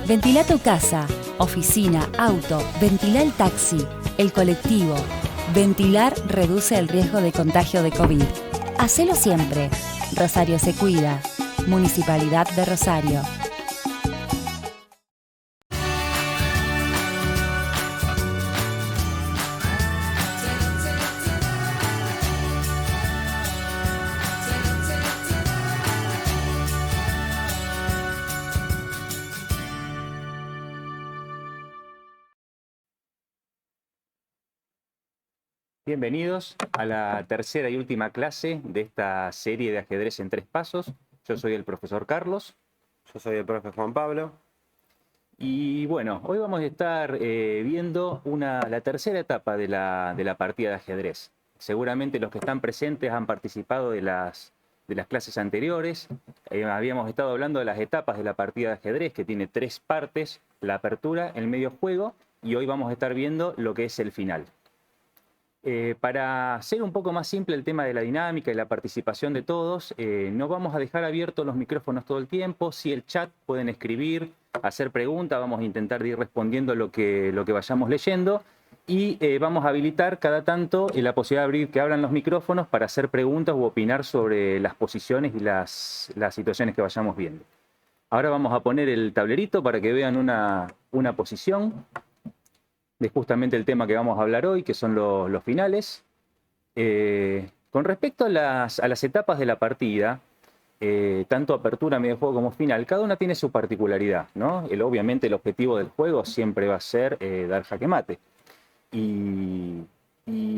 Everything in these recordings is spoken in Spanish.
Ventila tu casa, oficina, auto, ventila el taxi, el colectivo. Ventilar reduce el riesgo de contagio de COVID. Hacelo siempre. Rosario se cuida. Municipalidad de Rosario. Bienvenidos a la tercera y última clase de esta serie de ajedrez en 3 pasos. Yo soy el profesor Carlos. Yo soy el profe Juan Pablo. Y bueno, hoy vamos a estar viendo la tercera etapa de la partida de ajedrez. Seguramente los que están presentes han participado de las clases anteriores. Habíamos estado hablando de las etapas de la partida de ajedrez, que tiene 3 partes: la apertura, el medio juego, y hoy vamos a estar viendo lo que es el final. Para hacer un poco más simple el tema de la dinámica y la participación de todos, no vamos a dejar abiertos los micrófonos todo el tiempo. Si el chat pueden escribir, hacer preguntas, vamos a intentar ir respondiendo lo que vayamos leyendo. Y vamos a habilitar cada tanto la posibilidad de abrir que abran los micrófonos para hacer preguntas u opinar sobre las posiciones y las situaciones que vayamos viendo. Ahora vamos a poner el tablerito para que vean una posición de justamente el tema que vamos a hablar hoy, que son los finales. Con respecto a las etapas de la partida, tanto apertura, medio juego como final, cada una tiene su particularidad, ¿no? Obviamente el objetivo del juego siempre va a ser dar jaque mate.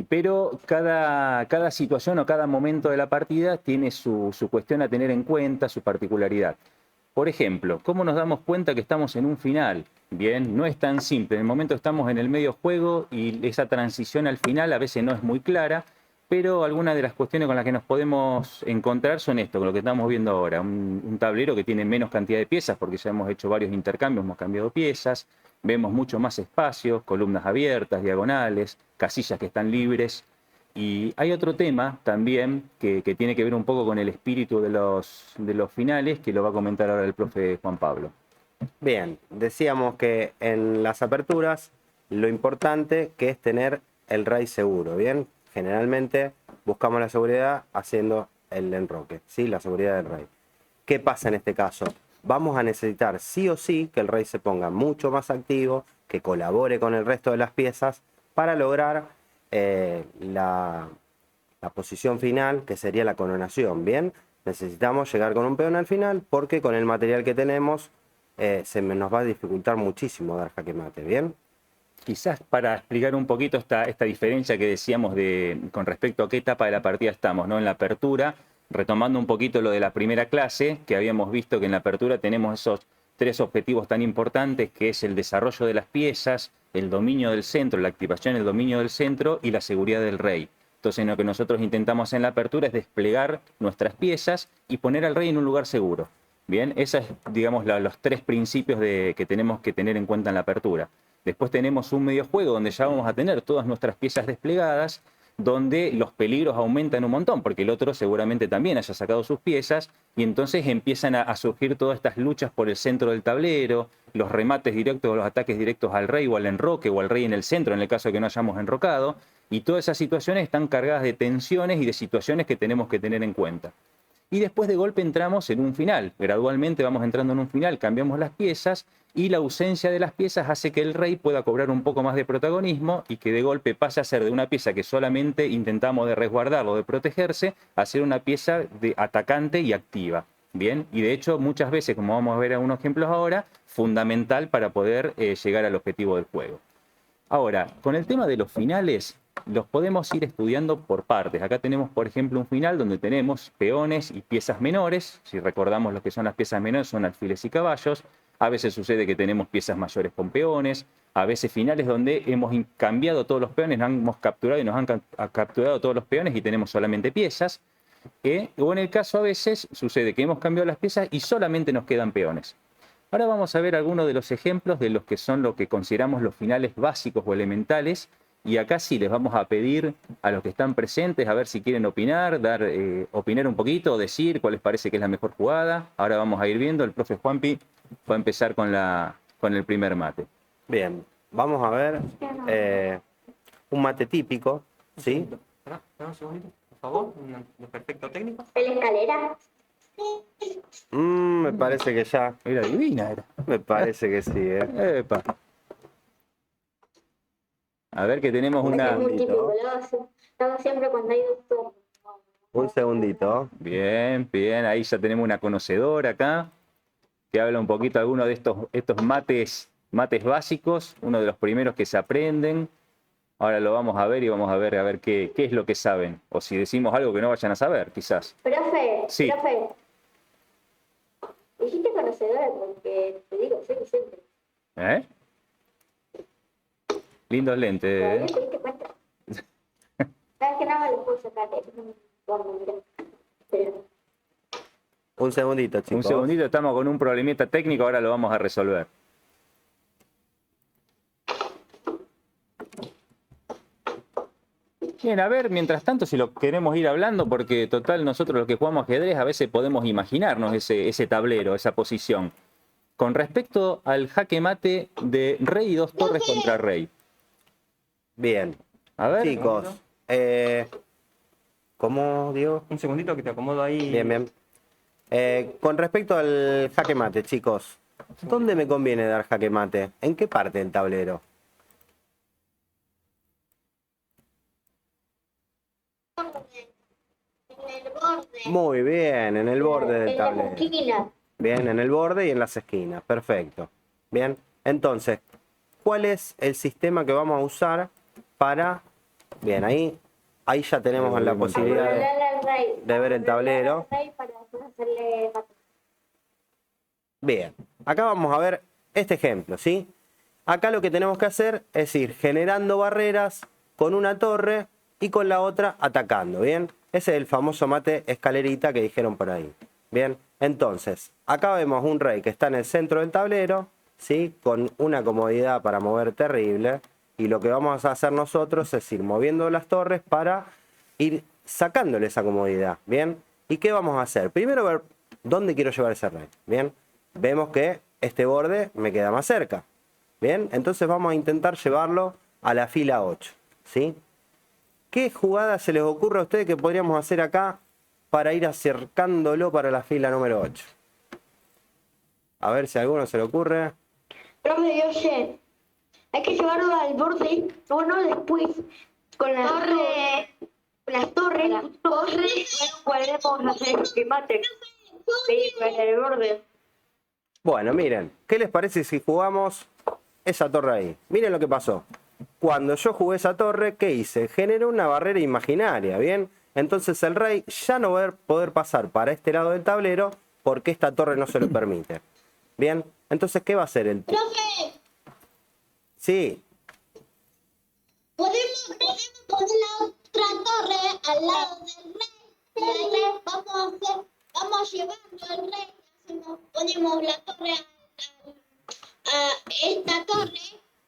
Pero cada situación o cada momento de la partida tiene su cuestión a tener en cuenta, su particularidad. Por ejemplo, ¿cómo nos damos cuenta que estamos en un final? Bien, no es tan simple. En el momento estamos en el medio juego y esa transición al final a veces no es muy clara, pero algunas de las cuestiones con las que nos podemos encontrar son esto, con lo que estamos viendo ahora. Un tablero que tiene menos cantidad de piezas porque ya hemos hecho varios intercambios, hemos cambiado piezas, vemos mucho más espacios, columnas abiertas, diagonales, casillas que están libres. Y hay otro tema también que tiene que ver un poco con el espíritu de los finales, que lo va a comentar ahora el profe Juan Pablo. Bien, decíamos que en las aperturas lo importante que es tener el rey seguro, ¿bien? Generalmente buscamos la seguridad haciendo el enroque, ¿sí? La seguridad del rey. ¿Qué pasa en este caso? Vamos a necesitar sí o sí que el rey se ponga mucho más activo, que colabore con el resto de las piezas para lograr la posición final, que sería la coronación, ¿bien? Necesitamos llegar con un peón al final porque con el material que tenemos nos va a dificultar muchísimo dar jaque mate, ¿bien? Quizás para explicar un poquito esta diferencia que decíamos con respecto a qué etapa de la partida estamos, ¿no? En la apertura, retomando un poquito lo de la primera clase, que habíamos visto que en la apertura tenemos esos 3 objetivos tan importantes, que es el desarrollo de las piezas, el dominio del centro, la activación del dominio del centro y la seguridad del rey. Entonces lo que nosotros intentamos en la apertura es desplegar nuestras piezas y poner al rey en un lugar seguro. Bien, esos es, digamos, los 3 principios que tenemos que tener en cuenta en la apertura. Después tenemos un medio juego donde ya vamos a tener todas nuestras piezas desplegadas, donde los peligros aumentan un montón, porque el otro seguramente también haya sacado sus piezas, y entonces empiezan a surgir todas estas luchas por el centro del tablero, los remates directos o los ataques directos al rey o al enroque o al rey en el centro, en el caso de que no hayamos enrocado, y todas esas situaciones están cargadas de tensiones y de situaciones que tenemos que tener en cuenta. Y después de golpe entramos en un final. Gradualmente vamos entrando en un final, cambiamos las piezas y la ausencia de las piezas hace que el rey pueda cobrar un poco más de protagonismo y que de golpe pase a ser de una pieza que solamente intentamos de resguardarlo, de protegerse, a ser una pieza de atacante y activa. Bien, y de hecho muchas veces, como vamos a ver algunos ejemplos ahora, fundamental para poder llegar al objetivo del juego. Ahora, con el tema de los finales, los podemos ir estudiando por partes. Acá tenemos, por ejemplo, un final donde tenemos peones y piezas menores. Si recordamos lo que son las piezas menores, son alfiles y caballos. A veces sucede que tenemos piezas mayores con peones. A veces finales donde hemos cambiado todos los peones, nos hemos capturado y nos han capturado todos los peones y tenemos solamente piezas. O en el caso a veces sucede que hemos cambiado las piezas y solamente nos quedan peones. Ahora vamos a ver algunos de los ejemplos de los que son lo que consideramos los finales básicos o elementales. Y acá sí les vamos a pedir a los que están presentes a ver si quieren opinar, opinar un poquito, decir cuál les parece que es la mejor jugada. Ahora vamos a ir viendo, el profe Juanpi va a empezar con la con el primer mate. Bien, vamos a ver un mate típico, ¿sí? Espera, un segundito, por favor. Un perfecto técnico. ¿En la escalera? Me parece que ya. Era divina, era. Me parece que sí, Epa. A ver que tenemos Es una... muy típico, lo hago siempre cuando hay doctor. Un segundito. Bien, bien, ahí ya tenemos una conocedora acá, que habla un poquito de algunos de estos mates básicos, uno de los primeros que se aprenden. Ahora lo vamos a ver y vamos a ver qué es lo que saben. O si decimos algo que no vayan a saber, quizás. Profe, Sí. profe. Dijiste conocedora porque te digo, sé que siempre. ¿Eh? Lindos lentes. ¿Todavía ¿Eh? te diste cuenta? Sabes que no me lo puedo sacar, mirá. Pero, Un segundito, chicos. Un segundito, estamos con un problemita técnico, ahora lo vamos a resolver. Bien, a ver, mientras tanto, si lo queremos ir hablando, porque total, nosotros los que jugamos ajedrez a veces podemos imaginarnos ese tablero, esa posición. Con respecto al jaque mate de rey y dos torres contra rey. Bien. A ver. Chicos, ¿cómo, Diego? Un segundito que te acomodo ahí. Bien, bien. Con respecto al jaque mate, chicos, ¿dónde me conviene dar jaque mate? ¿En qué parte del tablero? en el borde. Muy bien, en el borde del En la tablero. esquina. Bien, en el borde y en las esquinas. Perfecto. Bien, entonces, ¿cuál es el sistema que vamos a usar para... Bien, ahí ya tenemos la posibilidad Hablarle al rey. de ver el tablero. Hablarle al rey para después hacerle mate. Bien, acá vamos a ver este ejemplo, ¿sí? Acá lo que tenemos que hacer es ir generando barreras con una torre y con la otra atacando, ¿bien? Ese es el famoso mate escalerita que dijeron por ahí. Bien, entonces, acá vemos un rey que está en el centro del tablero, ¿sí? Con una comodidad para mover terrible. Y lo que vamos a hacer nosotros es ir moviendo las torres para ir sacándole esa comodidad, ¿bien? ¿Y qué vamos a hacer? Primero ver dónde quiero llevar ese rey, ¿bien? Vemos que este borde me queda más cerca, ¿bien? Entonces vamos a intentar llevarlo a la fila 8, ¿sí? ¿Qué jugada se les ocurre a ustedes que podríamos hacer acá para ir acercándolo para la fila número 8? A ver si a alguno se le ocurre. Profe, yo sé. Hay que llevarlo al borde. Bueno, después con las torres podemos hacer que mate. Sí, con el borde. Bueno, miren, ¿qué les parece si jugamos esa torre ahí? Miren lo que pasó. Cuando yo jugué esa torre, ¿qué hice? Generé una barrera imaginaria, ¿bien? Entonces el rey ya no va a poder pasar para este lado del tablero porque esta torre no se lo permite. ¿Bien? Entonces, ¿qué va a hacer el tipo? Profe, Sí, podemos poner la otra torre al lado del rey. Y ahí vamos a llevarlo al rey. Ponemos la torre a esta torre,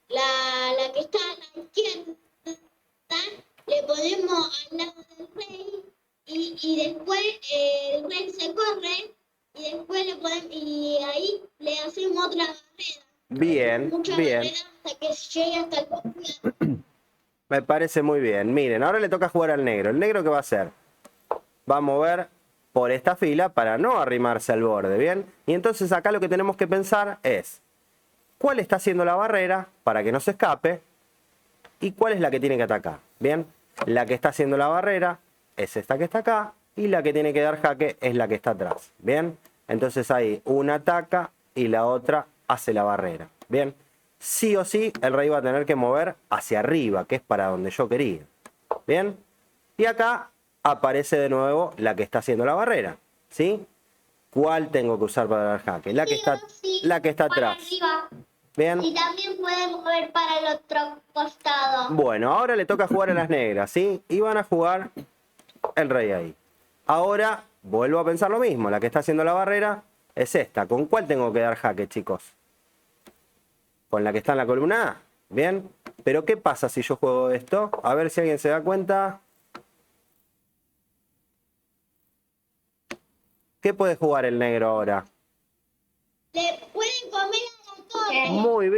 la que está a la izquierda, le ponemos al lado del rey y después el rey se corre y después y ahí le hacemos otra barrera. bien, Mucha bien. barrera hasta que llegue hasta el borde. Me parece muy bien. Miren, ahora le toca jugar al negro. ¿El negro qué va a hacer? Va a mover por esta fila para no arrimarse al borde, ¿bien? Y entonces acá lo que tenemos que pensar es cuál está haciendo la barrera para que no se escape y cuál es la que tiene que atacar, ¿bien? La que está haciendo la barrera es esta que está acá y la que tiene que dar jaque es la que está atrás, ¿bien? Entonces ahí una ataca y la otra hace la barrera, ¿bien? Sí o sí el rey va a tener que mover hacia arriba, que es para donde yo quería, ¿bien? Y acá aparece de nuevo la que está haciendo la barrera, ¿sí? ¿Cuál tengo que usar para dar jaque? La que está atrás. ¿Bien? Y también pueden mover para el otro costado. Bueno, ahora le toca jugar a las negras, ¿sí? Y van a jugar el rey ahí. Ahora vuelvo a pensar lo mismo. La que está haciendo la barrera es esta. ¿Con cuál tengo que dar jaque, chicos? Con la que está en la columna A. ¿Bien? Pero ¿qué pasa si yo juego esto? A ver si alguien se da cuenta. ¿Qué puede jugar el negro ahora? Le pueden comer a la torre. Muy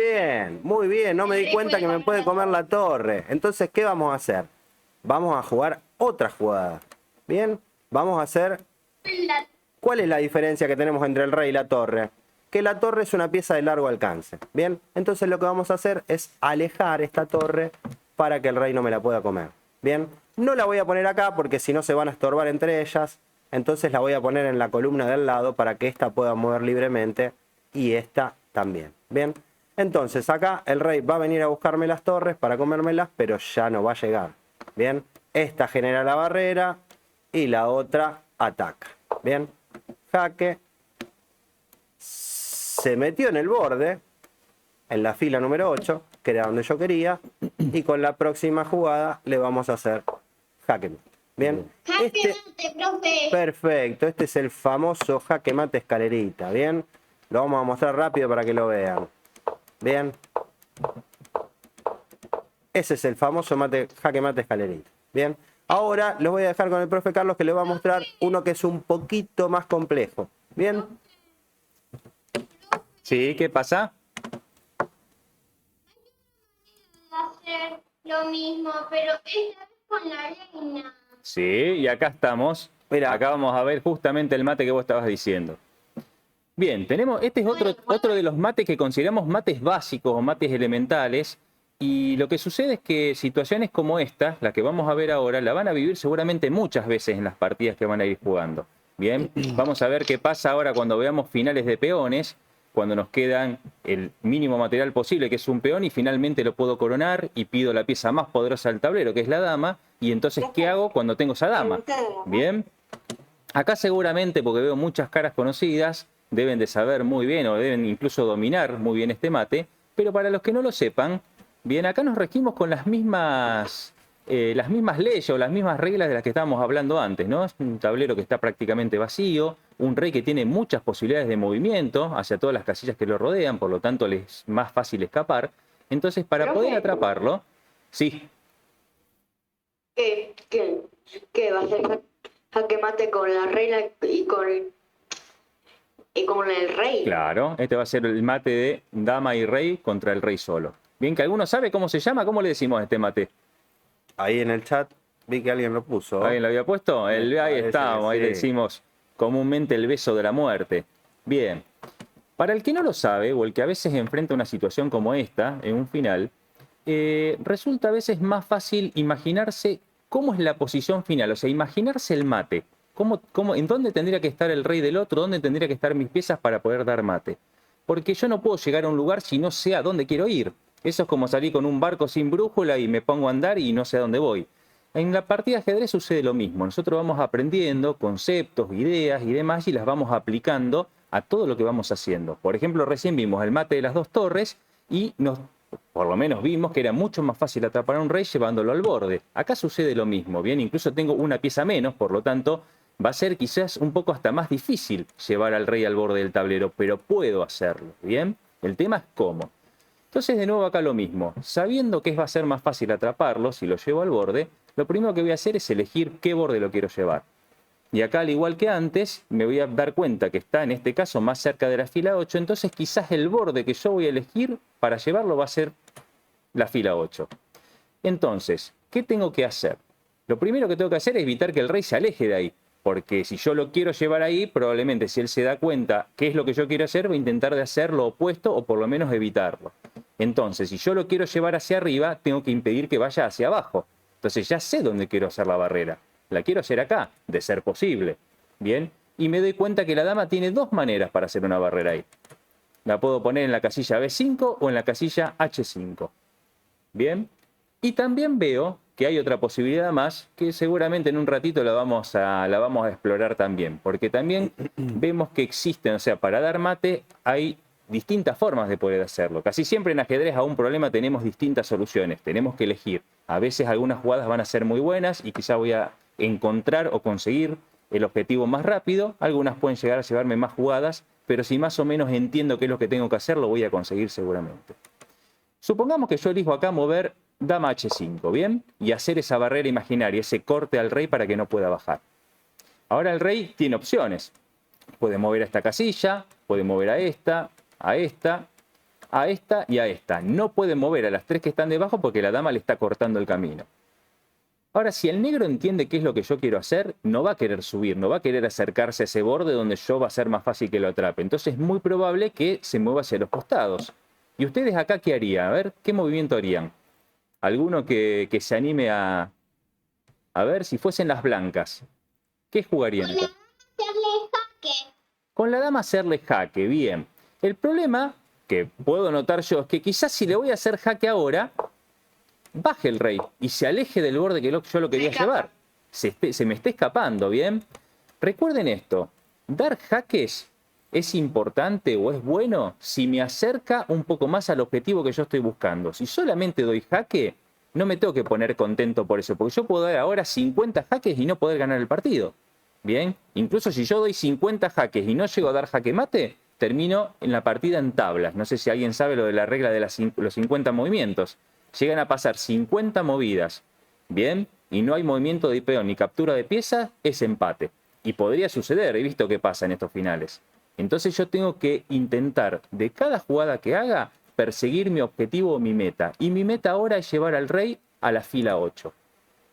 bien, no me di cuenta que me puede comer la torre. Entonces, ¿qué vamos a hacer? Vamos a jugar otra jugada. Bien, vamos a hacer... La- ¿Cuál es la diferencia que tenemos entre el rey y la torre? Que la torre es una pieza de largo alcance. Bien, entonces lo que vamos a hacer es alejar esta torre para que el rey no me la pueda comer. Bien, no la voy a poner acá porque si no se van a estorbar entre ellas. Entonces la voy a poner en la columna del lado para que esta pueda mover libremente y esta también. Bien, entonces acá el rey va a venir a buscarme las torres para comérmelas, pero ya no va a llegar. Bien, esta genera la barrera y la otra ataca. Bien, jaque. Se metió en el borde, en la fila número 8, que era donde yo quería, y con la próxima jugada le vamos a hacer jaque mate. Bien, Jaque mate, profe. perfecto, este es el famoso jaque mate escalerita. Bien, lo vamos a mostrar rápido para que lo vean. Bien, ese es el famoso jaque mate escalerita. Bien, ahora los voy a dejar con el profe Carlos, que le va a mostrar uno que es un poquito más complejo. Bien. Sí, ¿qué pasa? Hacer lo mismo, pero esta vez con la reina. Sí, y acá estamos. Mira. Acá vamos a ver justamente el mate que vos estabas diciendo. Bien, tenemos, este es otro de los mates que consideramos mates básicos o mates elementales. Y lo que sucede es que situaciones como esta, la que vamos a ver ahora, la van a vivir seguramente muchas veces en las partidas que van a ir jugando. Bien, vamos a ver qué pasa ahora cuando veamos finales de peones, cuando nos quedan el mínimo material posible, que es un peón, y finalmente lo puedo coronar y pido la pieza más poderosa del tablero, que es la dama. Y entonces, ¿qué hago cuando tengo esa dama? Bien, acá seguramente, porque veo muchas caras conocidas, deben de saber muy bien o deben incluso dominar muy bien este mate, pero para los que no lo sepan, bien, acá nos regimos con las mismas leyes o las mismas reglas de las que estábamos hablando antes, ¿no? Es un tablero que está prácticamente vacío, un rey que tiene muchas posibilidades de movimiento hacia todas las casillas que lo rodean, por lo tanto le es más fácil escapar. Entonces, para poder atraparlo, sí. ¿Qué va a hacer jaque mate con la reina y con el rey? Claro, este va a ser el mate de dama y rey contra el rey solo. Bien, que alguno sabe cómo se llama, ¿cómo le decimos a este mate? Ahí en el chat vi que alguien lo puso. ¿Alguien lo había puesto? Ahí parece estamos, que ahí sí. le decimos comúnmente el beso de la muerte. Bien, para el que no lo sabe o el que a veces enfrenta una situación como esta, en un final, resulta a veces más fácil imaginarse cómo es la posición final, o sea, imaginarse el mate. ¿En dónde tendría que estar el rey del otro? ¿Dónde tendría que estar mis piezas para poder dar mate? Porque yo no puedo llegar a un lugar si no sé a dónde quiero ir. Eso es como salir con un barco sin brújula y me pongo a andar y no sé a dónde voy. En la partida de ajedrez sucede lo mismo. Nosotros vamos aprendiendo conceptos, ideas y demás y las vamos aplicando a todo lo que vamos haciendo. Por ejemplo, recién vimos el mate de las dos torres y por lo menos vimos que era mucho más fácil atrapar a un rey llevándolo al borde. Acá sucede lo mismo, ¿bien? Incluso tengo una pieza menos, por lo tanto, va a ser quizás un poco hasta más difícil llevar al rey al borde del tablero, pero puedo hacerlo, ¿bien? El tema es cómo. Entonces, de nuevo acá lo mismo. Sabiendo que va a ser más fácil atraparlo si lo llevo al borde, lo primero que voy a hacer es elegir qué borde lo quiero llevar. Y acá, al igual que antes, me voy a dar cuenta que está en este caso más cerca de la fila 8, entonces quizás el borde que yo voy a elegir para llevarlo va a ser la fila 8. Entonces, ¿qué tengo que hacer? Lo primero que tengo que hacer es evitar que el rey se aleje de ahí, porque si yo lo quiero llevar ahí, probablemente si él se da cuenta qué es lo que yo quiero hacer, voy a intentar de hacer lo opuesto o por lo menos evitarlo. Entonces, si yo lo quiero llevar hacia arriba, tengo que impedir que vaya hacia abajo. Entonces ya sé dónde quiero hacer la barrera. La quiero hacer acá, de ser posible. Bien, y me doy cuenta que la dama tiene dos maneras para hacer una barrera ahí. La puedo poner en la casilla B5 o en la casilla H5. Bien, y también veo que hay otra posibilidad más que seguramente en un ratito la vamos a explorar también. Porque también vemos que existen, o sea, para dar mate hay distintas formas de poder hacerlo. Casi siempre en ajedrez a un problema tenemos distintas soluciones, tenemos que elegir. A veces algunas jugadas van a ser muy buenas y quizá voy a encontrar o conseguir el objetivo más rápido, algunas pueden llegar a llevarme más jugadas, pero si más o menos entiendo qué es lo que tengo que hacer, lo voy a conseguir seguramente. Supongamos que yo elijo acá mover dama H5, ¿bien? Y hacer esa barrera imaginaria, ese corte al rey para que no pueda bajar. Ahora el rey tiene opciones. Puede mover a esta casilla, puede mover a esta, a esta y a esta. No puede mover a las 3 que están debajo porque la dama le está cortando el camino. Ahora, si el negro entiende qué es lo que yo quiero hacer, no va a querer subir, no va a querer acercarse a ese borde donde yo va a ser más fácil que lo atrape. Entonces es muy probable que se mueva hacia los costados. ¿Y ustedes acá qué harían? A ver, ¿qué movimiento harían? ¿Alguno que se anime a ver si fuesen las blancas? ¿Qué jugarían acá? Hacerle jaque. Con la dama hacerle jaque, bien. El problema que puedo notar yo es que quizás si le voy a hacer jaque ahora, baje el rey y se aleje del borde que yo lo quería llevar. Se me está escapando, ¿bien? Recuerden esto, dar jaques es importante o es bueno si me acerca un poco más al objetivo que yo estoy buscando. Si solamente doy jaque, no me tengo que poner contento por eso, porque yo puedo dar ahora 50 jaques y no poder ganar el partido. Bien, incluso si yo doy 50 jaques y no llego a dar jaque mate, termino en la partida en tablas. No sé si alguien sabe lo de la regla de los 50 movimientos. Llegan a pasar 50 movidas, bien, y no hay movimiento de peón ni captura de piezas, es empate. Y podría suceder, he visto qué pasa en estos finales. Entonces yo tengo que intentar, de cada jugada que haga, perseguir mi objetivo o mi meta. Y mi meta ahora es llevar al rey a la fila 8.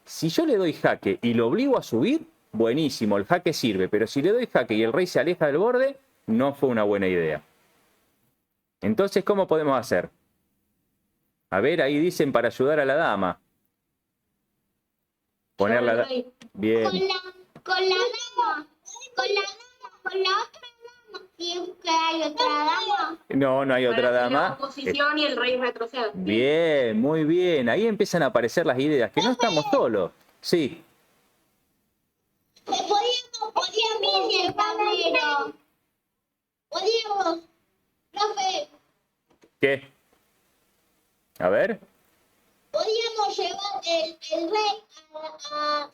Si yo le doy jaque y lo obligo a subir, buenísimo, el jaque sirve. Pero si le doy jaque y el rey se aleja del borde, no fue una buena idea. Entonces, ¿cómo podemos hacer? A ver, ahí dicen para ayudar a la dama. Ponerla... Bien. Con la dama. Con la otra dama. Si es que hay otra dama. No, no hay otra Para que la dama. oposición y el rey retroceda. Bien, muy bien. Ahí empiezan a aparecer las ideas, que no estamos solos. Sí. Podíamos ir el tablero. Podíamos. Profe, ¿Qué? A ver. podíamos llevar el rey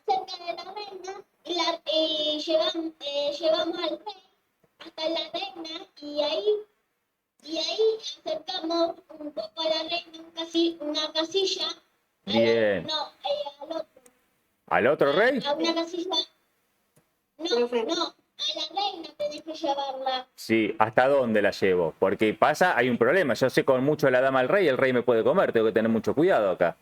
cerca de la reina y llevamos al rey hasta la reina y ahí acercamos un poco a la reina una casilla. Bien. Al otro. ¿Al otro rey? A una casilla. Profe. No, a la reina tenés que llevarla. Sí, ¿hasta dónde la llevo? Porque pasa, hay un problema. Yo sé con mucho la dama al rey, el rey me puede comer. Tengo que tener mucho cuidado acá.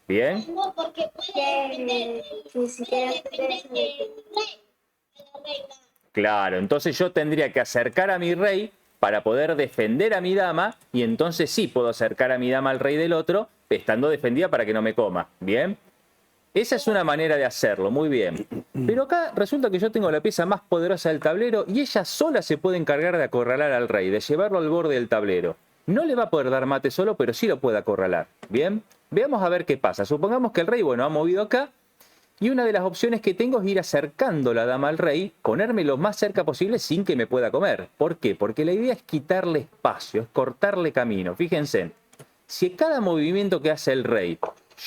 ¿Bien? No, porque puede depender del rey, de la reina. Claro, entonces yo tendría que acercar a mi rey para poder defender a mi dama y entonces sí puedo acercar a mi dama al rey del otro, estando defendida para que no me coma. ¿Bien? Esa es una manera de hacerlo, muy bien. Pero acá resulta que yo tengo la pieza más poderosa del tablero y ella sola se puede encargar de acorralar al rey, de llevarlo al borde del tablero. No le va a poder dar mate solo, pero sí lo puede acorralar. ¿Bien? Veamos a ver qué pasa. Supongamos que el rey, bueno, ha movido acá y una de las opciones que tengo es ir acercando la dama al rey, ponerme lo más cerca posible sin que me pueda comer. ¿Por qué? Porque la idea es quitarle espacio, es cortarle camino. Fíjense, si cada movimiento que hace el rey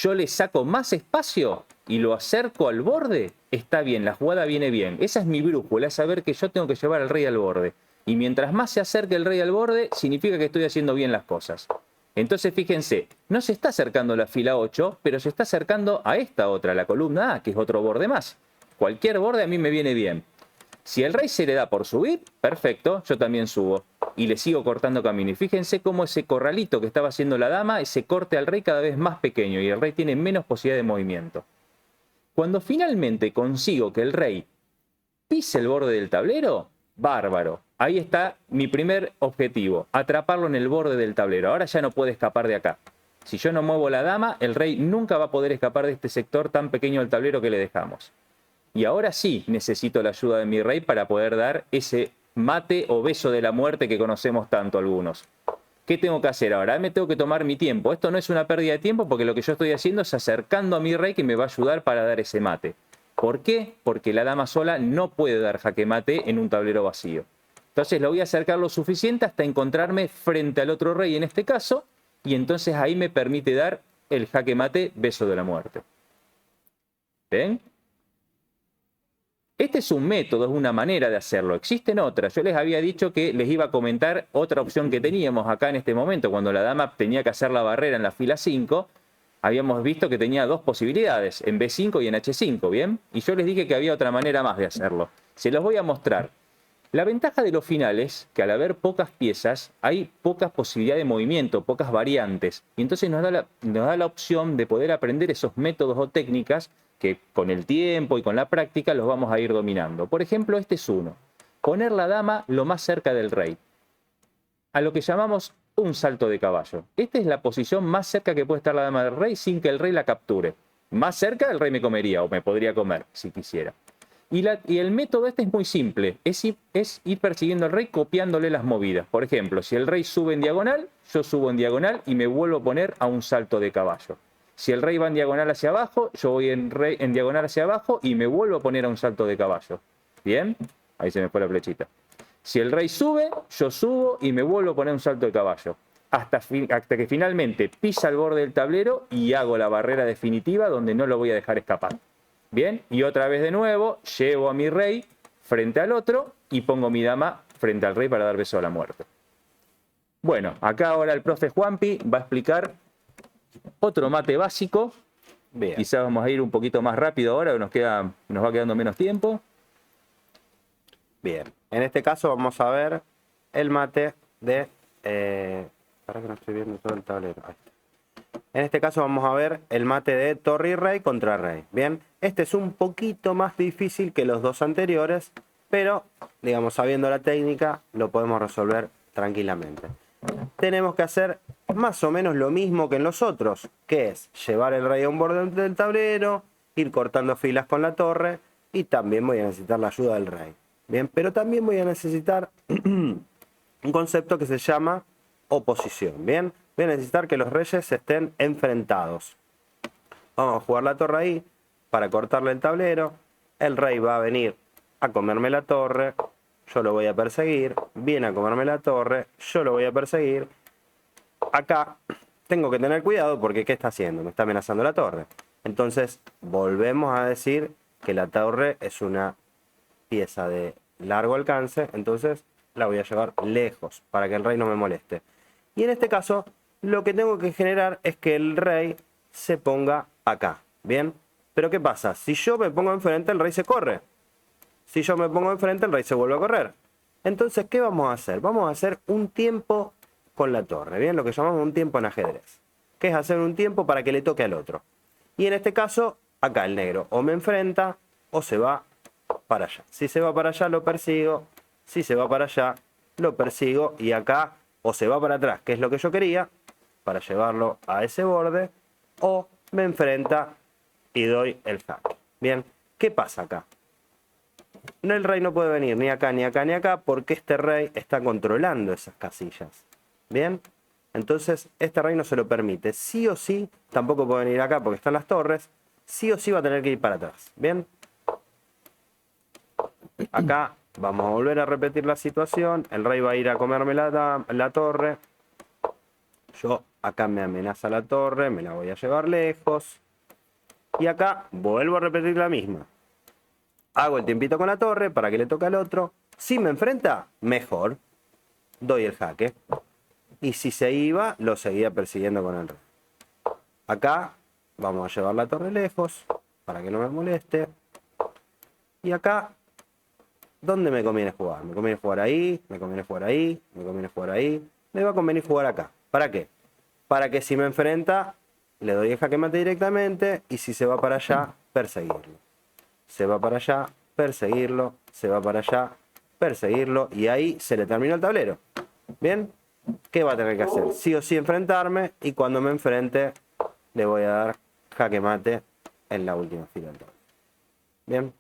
yo le saco más espacio y lo acerco al borde, está bien, la jugada viene bien. Esa es mi brújula, es saber que yo tengo que llevar al rey al borde. Y mientras más se acerque el rey al borde, significa que estoy haciendo bien las cosas. Entonces, fíjense, no se está acercando la fila 8, pero se está acercando a esta otra, la columna A, que es otro borde más. Cualquier borde a mí me viene bien. Si el rey se le da por subir, perfecto, yo también subo. Y le sigo cortando camino. Y fíjense cómo ese corralito que estaba haciendo la dama, ese corte al rey cada vez más pequeño y el rey tiene menos posibilidad de movimiento. Cuando finalmente consigo que el rey pise el borde del tablero, bárbaro. Ahí está mi primer objetivo, atraparlo en el borde del tablero. Ahora ya no puede escapar de acá. Si yo no muevo la dama, el rey nunca va a poder escapar de este sector tan pequeño del tablero que le dejamos. Y ahora sí necesito la ayuda de mi rey para poder dar ese mate o beso de la muerte que conocemos tanto algunos. ¿Qué tengo que hacer ahora? Me tengo que tomar mi tiempo. Esto no es una pérdida de tiempo porque lo que yo estoy haciendo es acercando a mi rey que me va a ayudar para dar ese mate. ¿Por qué? Porque la dama sola no puede dar jaque mate en un tablero vacío. Entonces lo voy a acercar lo suficiente hasta encontrarme frente al otro rey en este caso y entonces ahí me permite dar el jaque mate beso de la muerte. ¿Ven? Este es un método, es una manera de hacerlo. Existen otras. Yo les había dicho que les iba a comentar otra opción que teníamos acá en este momento. Cuando la dama tenía que hacer la barrera en la fila 5, habíamos visto que tenía dos posibilidades, en B5 y en H5, ¿bien? Y yo les dije que había otra manera más de hacerlo. Se los voy a mostrar. La ventaja de los finales, que al haber pocas piezas, hay pocas posibilidades de movimiento, pocas variantes. Y entonces nos da la opción de poder aprender esos métodos o técnicas que con el tiempo y con la práctica los vamos a ir dominando. Por ejemplo, este es uno. Poner la dama lo más cerca del rey, a lo que llamamos un salto de caballo. Esta es la posición más cerca que puede estar la dama del rey sin que el rey la capture. Más cerca el rey me comería o me podría comer si quisiera. Y el método este es muy simple, es ir persiguiendo al rey copiándole las movidas. Por ejemplo, si el rey sube en diagonal, yo subo en diagonal y me vuelvo a poner a un salto de caballo. Si el rey va en diagonal hacia abajo, yo voy en diagonal hacia abajo y me vuelvo a poner a un salto de caballo. ¿Bien? Ahí se me fue la flechita. Si el rey sube, yo subo y me vuelvo a poner un salto de caballo. Hasta que finalmente pisa el borde del tablero y hago la barrera definitiva donde no lo voy a dejar escapar. Bien, y otra vez de nuevo, llevo a mi rey frente al otro y pongo mi dama frente al rey para dar beso a la muerte. Bueno, acá ahora el profe Juanpi va a explicar otro mate básico. Bien. Quizás vamos a ir un poquito más rápido ahora, que nos va quedando menos tiempo. Bien, en este caso vamos a ver el mate de... para que no estoy viendo todo el tablero. Ahí está. En este caso vamos a ver el mate de torre y rey contra rey. Bien, este es un poquito más difícil que los dos anteriores, pero, digamos, sabiendo la técnica, lo podemos resolver tranquilamente. Tenemos que hacer más o menos lo mismo que en los otros, que es llevar el rey a un borde del tablero, ir cortando filas con la torre, y también voy a necesitar la ayuda del rey. Bien, pero también voy a necesitar un concepto que se llama oposición. Bien, voy a necesitar que los reyes estén enfrentados. Vamos a jugar la torre ahí para cortarle el tablero. El rey va a venir a comerme la torre, yo lo voy a perseguir. Viene a comerme la torre, yo lo voy a perseguir. Acá tengo que tener cuidado porque ¿qué está haciendo? Me está amenazando la torre. Entonces volvemos a decir que la torre es una pieza de largo alcance, entonces la voy a llevar lejos para que el rey no me moleste. Y en este caso, lo que tengo que generar es que el rey se ponga acá. ¿Bien? Pero ¿qué pasa? Si yo me pongo enfrente, el rey se corre. Si yo me pongo enfrente, el rey se vuelve a correr. Entonces, ¿qué vamos a hacer? Vamos a hacer un tiempo con la torre. ¿Bien? Lo que llamamos un tiempo en ajedrez. Que es hacer un tiempo para que le toque al otro. Y en este caso, acá el negro o me enfrenta o se va para allá. Si se va para allá, lo persigo. Si se va para allá, lo persigo. Y acá o se va para atrás, que es lo que yo quería, para llevarlo a ese borde, o me enfrenta y doy el jaque. Bien, ¿qué pasa acá? El rey no puede venir ni acá, ni acá, ni acá, porque este rey está controlando esas casillas. Bien, entonces este rey no se lo permite. Sí o sí, tampoco puede venir acá porque están las torres, sí o sí va a tener que ir para atrás. Bien, acá vamos a volver a repetir la situación. El rey va a ir a comerme la torre. Yo acá me amenaza la torre, me la voy a llevar lejos. Y acá vuelvo a repetir la misma. Hago el tiempito con la torre para que le toque al otro. Si me enfrenta, mejor. Doy el jaque. Y si se iba, lo seguía persiguiendo con el rey. Acá vamos a llevar la torre lejos para que no me moleste. Y acá, ¿dónde me conviene jugar? Me conviene jugar ahí, me conviene jugar ahí, me conviene jugar ahí. Me va a convenir jugar acá. ¿Para qué? Para que si me enfrenta, le doy el jaque mate directamente y si se va para allá, perseguirlo. Se va para allá, perseguirlo, se va para allá, perseguirlo y ahí se le terminó el tablero. ¿Bien? ¿Qué va a tener que hacer? Sí o sí enfrentarme y cuando me enfrente le voy a dar jaque mate en la última fila del tablero. ¿Bien?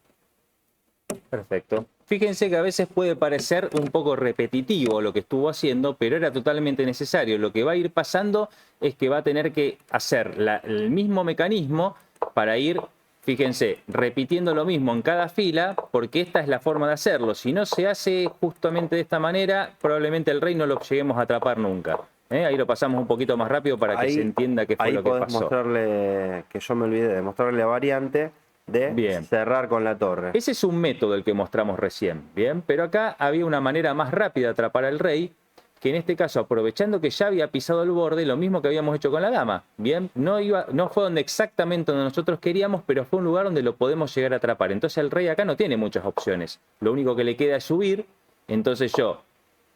Perfecto. Fíjense que a veces puede parecer un poco repetitivo lo que estuvo haciendo, pero era totalmente necesario. Lo que va a ir pasando es que va a tener que hacer el mismo mecanismo para ir, fíjense, repitiendo lo mismo en cada fila, porque esta es la forma de hacerlo. Si no se hace justamente de esta manera, probablemente el rey no lo lleguemos a atrapar nunca. Ahí lo pasamos un poquito más rápido para que se entienda qué fue lo que pasó. Ahí podés mostrarle, que yo me olvidé de mostrarle la variante de cerrar con la torre. Ese es un método el que mostramos recién, ¿bien? Pero acá había una manera más rápida de atrapar al rey, que en este caso, aprovechando que ya había pisado el borde, lo mismo que habíamos hecho con la dama, ¿bien? No fue exactamente donde nosotros queríamos, pero fue un lugar donde lo podemos llegar a atrapar. Entonces el rey acá no tiene muchas opciones. Lo único que le queda es subir Entonces yo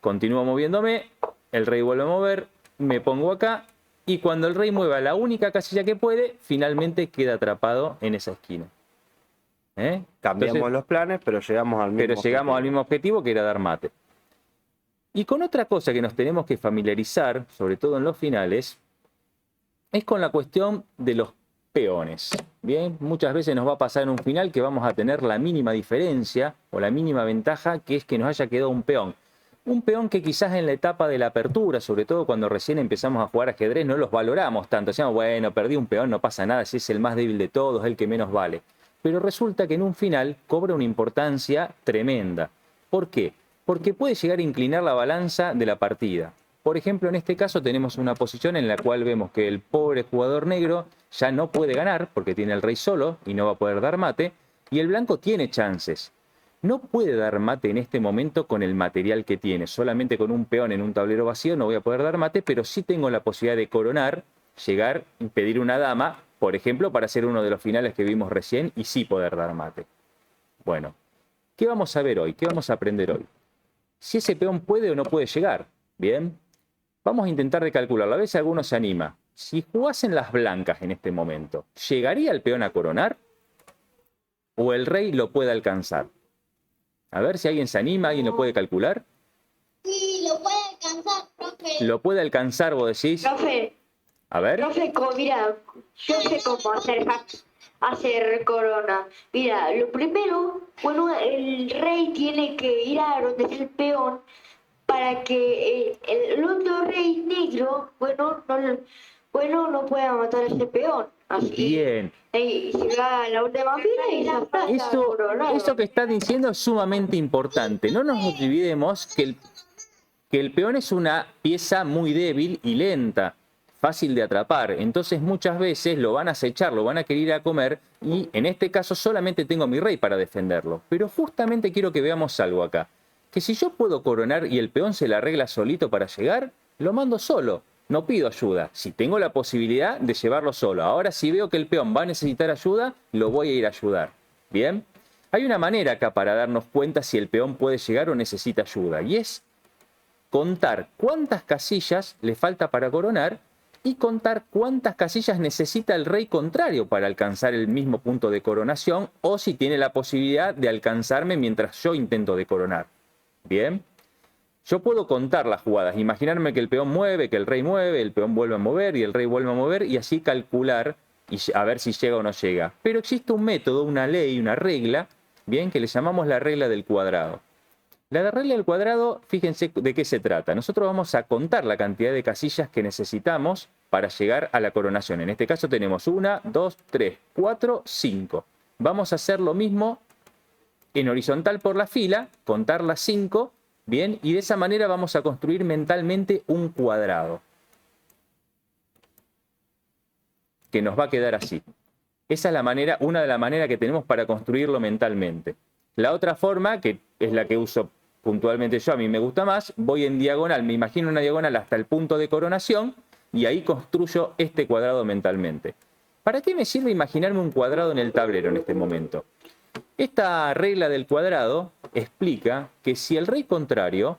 continúo moviéndome, el rey vuelve a mover, me pongo acá y cuando el rey mueva la única casilla que puede, finalmente queda atrapado en esa esquina. Cambiamos Entonces, los planes, pero llegamos al mismo llegamos al mismo objetivo, que era dar mate. Y con otra cosa que nos tenemos que familiarizar, sobre todo en los finales, es con la cuestión de los peones. Bien, muchas veces nos va a pasar en un final que vamos a tener la mínima diferencia o la mínima ventaja, que es que nos haya quedado un peón. Un peón que quizás en la etapa de la apertura, sobre todo cuando recién empezamos a jugar ajedrez, no los valoramos tanto. Decíamos, bueno, perdí un peón, no pasa nada, si es el más débil de todos, el que menos vale. Pero resulta que en un final cobra una importancia tremenda. ¿Por qué? Porque puede llegar a inclinar la balanza de la partida. Por ejemplo, en este caso tenemos una posición en la cual vemos que el pobre jugador negro ya no puede ganar porque tiene el rey solo y no va a poder dar mate, y el blanco tiene chances. No puede dar mate en este momento con el material que tiene. Solamente con un peón en un tablero vacío no voy a poder dar mate, pero sí tengo la posibilidad de coronar, llegar y pedir una dama, por ejemplo, para hacer uno de los finales que vimos recién y sí poder dar mate. Bueno, ¿qué vamos a ver hoy? ¿Qué vamos a aprender hoy? Si ese peón puede o no puede llegar. Bien, vamos a intentar de calcularlo. A veces alguno se anima. Si jugasen las blancas en este momento, ¿llegaría el peón a coronar? ¿O el rey lo puede alcanzar? A ver si alguien se anima, alguien lo puede calcular. Sí, lo puede alcanzar, profe. ¿Lo puede alcanzar, vos decís? Profe, A ver. mira, yo sé cómo hacer corona. Mira, lo primero, bueno, el rey tiene que ir a donde está el peón para que el otro rey negro, no pueda matar a ese peón. Así. Bien. Y se va a la última fila y ya está. Eso que está diciendo es sumamente importante. No nos olvidemos que el peón es una pieza muy débil y lenta, fácil de atrapar. Entonces muchas veces lo van a acechar, lo van a querer ir a comer y en este caso solamente tengo a mi rey para defenderlo. Pero justamente quiero que veamos algo acá. Que si yo puedo coronar y el peón se la arregla solito para llegar, lo mando solo. No pido ayuda, si tengo la posibilidad de llevarlo solo. Ahora si veo que el peón va a necesitar ayuda, lo voy a ir a ayudar. ¿Bien? Hay una manera acá para darnos cuenta si el peón puede llegar o necesita ayuda. Y es contar cuántas casillas le falta para coronar y contar cuántas casillas necesita el rey contrario para alcanzar el mismo punto de coronación o si tiene la posibilidad de alcanzarme mientras yo intento de coronar. ¿Bien? Yo puedo contar las jugadas, imaginarme que el peón mueve, que el rey mueve, el peón vuelve a mover y el rey vuelve a mover y así calcular y a ver si llega o no llega. Pero existe un método, una ley, una regla, bien, que le llamamos la regla del cuadrado. La regla del cuadrado, fíjense de qué se trata. Nosotros vamos a contar la cantidad de casillas que necesitamos para llegar a la coronación. En este caso tenemos 1, 2, 3, 4, 5. Vamos a hacer lo mismo en horizontal por la fila, contar las 5. Bien, y de esa manera vamos a construir mentalmente un cuadrado. Que nos va a quedar así. Esa es la manera, una de las maneras que tenemos para construirlo mentalmente. La otra forma, que es la que uso puntualmente yo, a mí me gusta más, voy en diagonal, me imagino una diagonal hasta el punto de coronación y ahí construyo este cuadrado mentalmente. ¿Para qué me sirve imaginarme un cuadrado en el tablero en este momento? Esta regla del cuadrado explica que si el rey contrario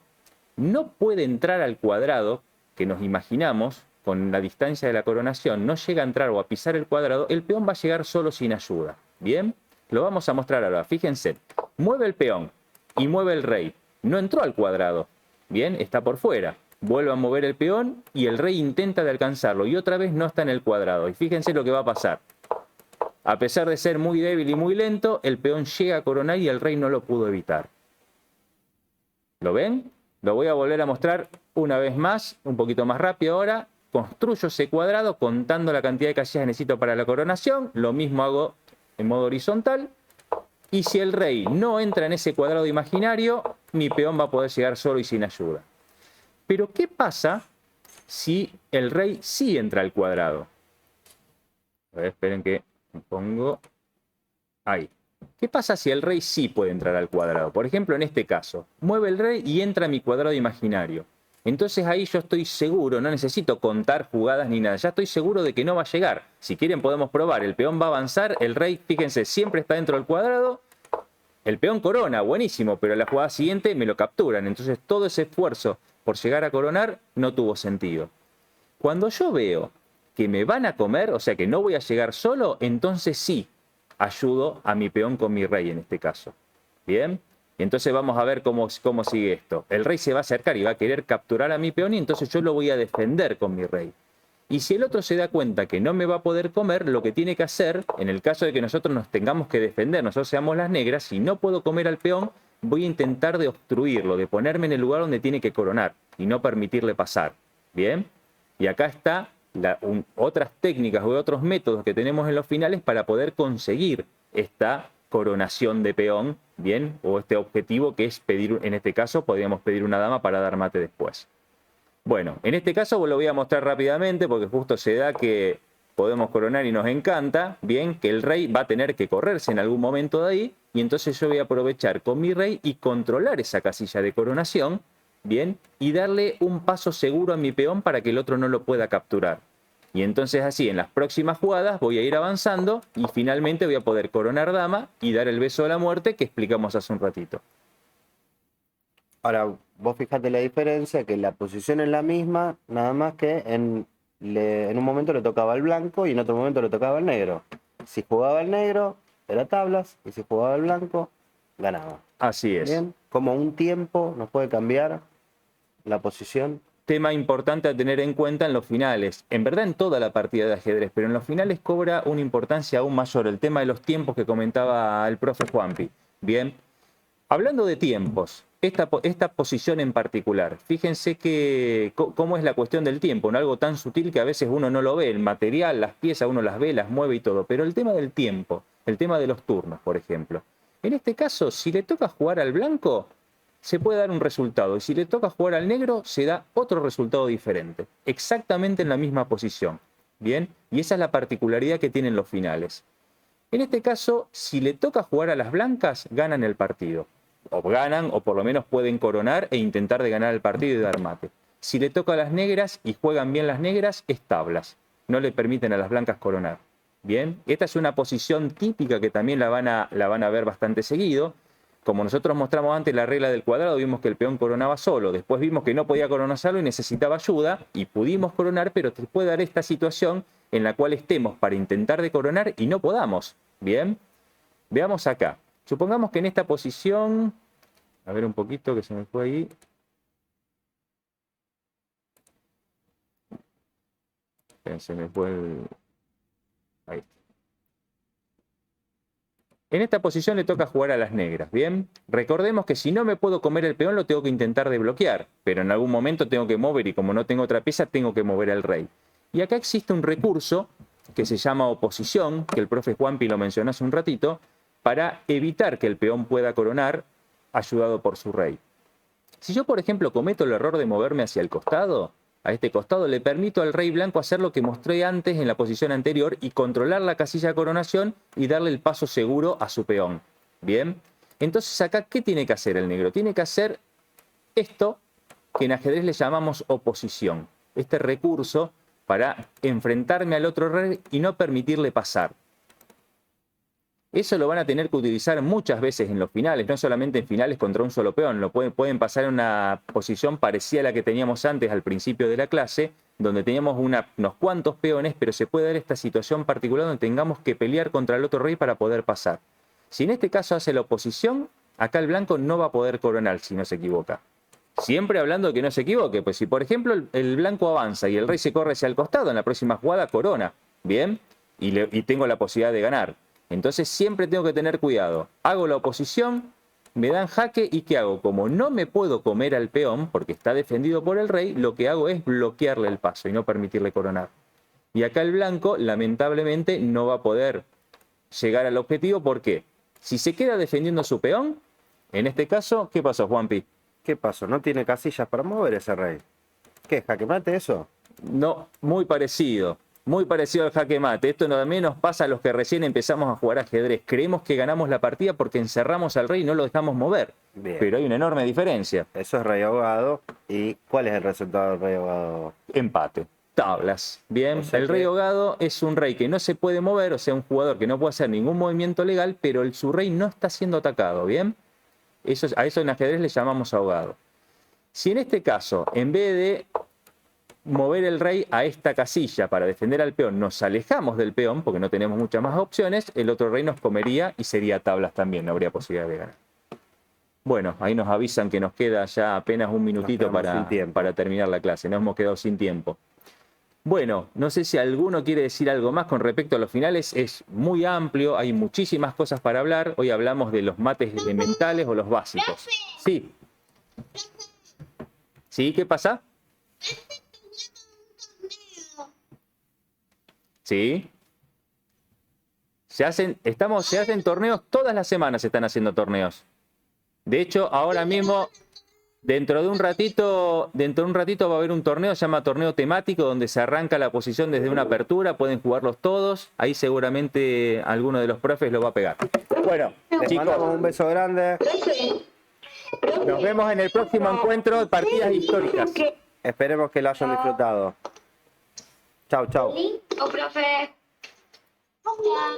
no puede entrar al cuadrado que nos imaginamos con la distancia de la coronación, no llega a entrar o a pisar el cuadrado, el peón va a llegar solo sin ayuda. ¿Bien? Lo vamos a mostrar ahora. Fíjense, mueve el peón y mueve el rey. No entró al cuadrado. Bien, está por fuera. Vuelve a mover el peón y el rey intenta de alcanzarlo y otra vez no está en el cuadrado. Y fíjense lo que va a pasar. A pesar de ser muy débil y muy lento, el peón llega a coronar y el rey no lo pudo evitar. ¿Lo ven? Lo voy a volver a mostrar una vez más, un poquito más rápido ahora. Construyo ese cuadrado contando la cantidad de casillas que necesito para la coronación. Lo mismo hago en modo horizontal. Y si el rey no entra en ese cuadrado imaginario, mi peón va a poder llegar solo y sin ayuda. Pero ¿qué pasa si el rey sí entra al cuadrado? A ver, esperen que me pongo ahí. ¿Qué pasa si el rey sí puede entrar al cuadrado? Por ejemplo, en este caso, mueve el rey y entra a mi cuadrado imaginario. Entonces ahí yo estoy seguro, no necesito contar jugadas ni nada, ya estoy seguro de que no va a llegar. Si quieren podemos probar, el peón va a avanzar, el rey, fíjense, siempre está dentro del cuadrado El peón corona, buenísimo, pero la jugada siguiente me lo capturan. Entonces todo ese esfuerzo por llegar a coronar no tuvo sentido. Cuando yo veo que me van a comer, o sea que no voy a llegar solo, entonces sí ayudo a mi peón con mi rey en este caso. ¿Bien? Entonces vamos a ver cómo sigue esto. El rey se va a acercar y va a querer capturar a mi peón y entonces yo lo voy a defender con mi rey. Y si el otro se da cuenta que no me va a poder comer, lo que tiene que hacer, en el caso de que nosotros nos tengamos que defender, nosotros seamos las negras, si no puedo comer al peón, voy a intentar de obstruirlo, de ponerme en el lugar donde tiene que coronar y no permitirle pasar. ¿Bien? Y acá está otras técnicas o otros métodos que tenemos en los finales para poder conseguir esta coronación de peón, ¿bien? O este objetivo que es pedir, en este caso podríamos pedir una dama para dar mate después. Bueno, en este caso lo voy a mostrar rápidamente porque justo se da que podemos coronar y nos encanta, bien, que el rey va a tener que correrse en algún momento de ahí y entonces yo voy a aprovechar con mi rey y controlar esa casilla de coronación, bien, y darle un paso seguro a mi peón para que el otro no lo pueda capturar. Y entonces así en las próximas jugadas voy a ir avanzando y finalmente voy a poder coronar dama y dar el beso de la muerte que explicamos hace un ratito. Ahora, vos fijate la diferencia, que la posición es la misma, nada más que en un momento le tocaba al blanco y en otro momento le tocaba al negro. Si jugaba el negro, era tablas, y si jugaba el blanco, ganaba. Así es. Bien, como un tiempo nos puede cambiar la posición. Tema importante a tener en cuenta en los finales. En verdad en toda la partida de ajedrez, pero en los finales cobra una importancia aún mayor el tema de los tiempos que comentaba el profe Juanpi. Bien, hablando de tiempos, esta posición en particular, fíjense que cómo es la cuestión del tiempo, ¿no? Algo tan sutil que a veces uno no lo ve, el material, las piezas, uno las ve, las mueve y todo, pero el tema del tiempo, el tema de los turnos, por ejemplo. En este caso, si le toca jugar al blanco, se puede dar un resultado, y si le toca jugar al negro, se da otro resultado diferente, exactamente en la misma posición, ¿bien? Y esa es la particularidad que tienen los finales. En este caso, si le toca jugar a las blancas, ganan el partido. O ganan, o por lo menos pueden coronar e intentar de ganar el partido y dar mate. Si le toca a las negras y juegan bien las negras, es tablas. No le permiten a las blancas coronar. Bien, esta es una posición típica que también la van a ver bastante seguido. Como nosotros mostramos antes la regla del cuadrado, vimos que el peón coronaba solo. Después vimos que no podía coronar solo y necesitaba ayuda. Y pudimos coronar, pero te puede dar esta situación en la cual estemos para intentar de coronar y no podamos. Bien, veamos acá. Supongamos que en esta posición, a ver un poquito que se me fue ahí. Se me fue ahí. En esta posición le toca jugar a las negras, ¿bien? Recordemos que si no me puedo comer el peón lo tengo que intentar de bloquear, pero en algún momento tengo que mover y como no tengo otra pieza tengo que mover al rey. Y acá existe un recurso que se llama oposición, que el profe Juanpi lo mencionó hace un ratito, para evitar que el peón pueda coronar ayudado por su rey. Si yo, por ejemplo, cometo el error de moverme hacia el costado, a este costado le permito al rey blanco hacer lo que mostré antes en la posición anterior y controlar la casilla de coronación y darle el paso seguro a su peón. ¿Bien? Entonces acá, ¿qué tiene que hacer el negro? Tiene que hacer esto que en ajedrez le llamamos oposición. Este recurso para enfrentarme al otro rey y no permitirle pasar. Eso lo van a tener que utilizar muchas veces en los finales, no solamente en finales contra un solo peón. Pueden pasar en una posición parecida a la que teníamos antes al principio de la clase, donde teníamos unos cuantos peones, pero se puede dar esta situación particular donde tengamos que pelear contra el otro rey para poder pasar. Si en este caso hace la oposición, acá el blanco no va a poder coronar si no se equivoca. Siempre hablando de que no se equivoque, pues si por ejemplo el blanco avanza y el rey se corre hacia el costado, en la próxima jugada corona, ¿bien? Y tengo la posibilidad de ganar. Entonces siempre tengo que tener cuidado. Hago la oposición, me dan jaque y ¿qué hago? Como no me puedo comer al peón porque está defendido por el rey, lo que hago es bloquearle el paso y no permitirle coronar. Y acá el blanco lamentablemente no va a poder llegar al objetivo. ¿Por qué? Si se queda defendiendo su peón, en este caso, ¿qué pasó, Juanpi? ¿Qué pasó? ¿No tiene casillas para mover ese rey? ¿Qué? ¿Jaque mate eso? No, muy parecido. Muy parecido al jaque mate. Esto también nos pasa a los que recién empezamos a jugar ajedrez. Creemos que ganamos la partida porque encerramos al rey y no lo dejamos mover. Bien. Pero hay una enorme diferencia. Eso es rey ahogado. ¿Y cuál es el resultado del rey ahogado? Empate. tablas. Bien, O sea el que- rey ahogado es un rey que no se puede mover, o sea, un jugador que no puede hacer ningún movimiento legal, pero su rey no está siendo atacado. Bien, a eso en ajedrez le llamamos ahogado. Si en este caso, en vez de mover el rey a esta casilla para defender al peón, nos alejamos del peón, porque no tenemos muchas más opciones, el otro rey nos comería y sería tablas también, no habría posibilidad de ganar. Bueno, ahí nos avisan que nos queda ya apenas un minutito quedamos sin tiempo. para terminar la clase, nos hemos quedado sin tiempo. Bueno, no sé si alguno quiere decir algo más con respecto a los finales, es muy amplio, hay muchísimas cosas para hablar, hoy hablamos de los mates elementales o los básicos. Sí. ¿Sí? ¿Qué pasa? Sí. Se hacen torneos, todas las semanas se están haciendo torneos. De hecho, ahora mismo, dentro de un ratito va a haber un torneo, se llama torneo temático, donde se arranca la posición desde una apertura, pueden jugarlos todos, ahí seguramente alguno de los profes lo va a pegar. Bueno, Les mandamos chicos, un beso grande. nos vemos en el próximo encuentro de partidas históricas. Esperemos que lo hayan disfrutado. Chau, chau. O profe. Hola.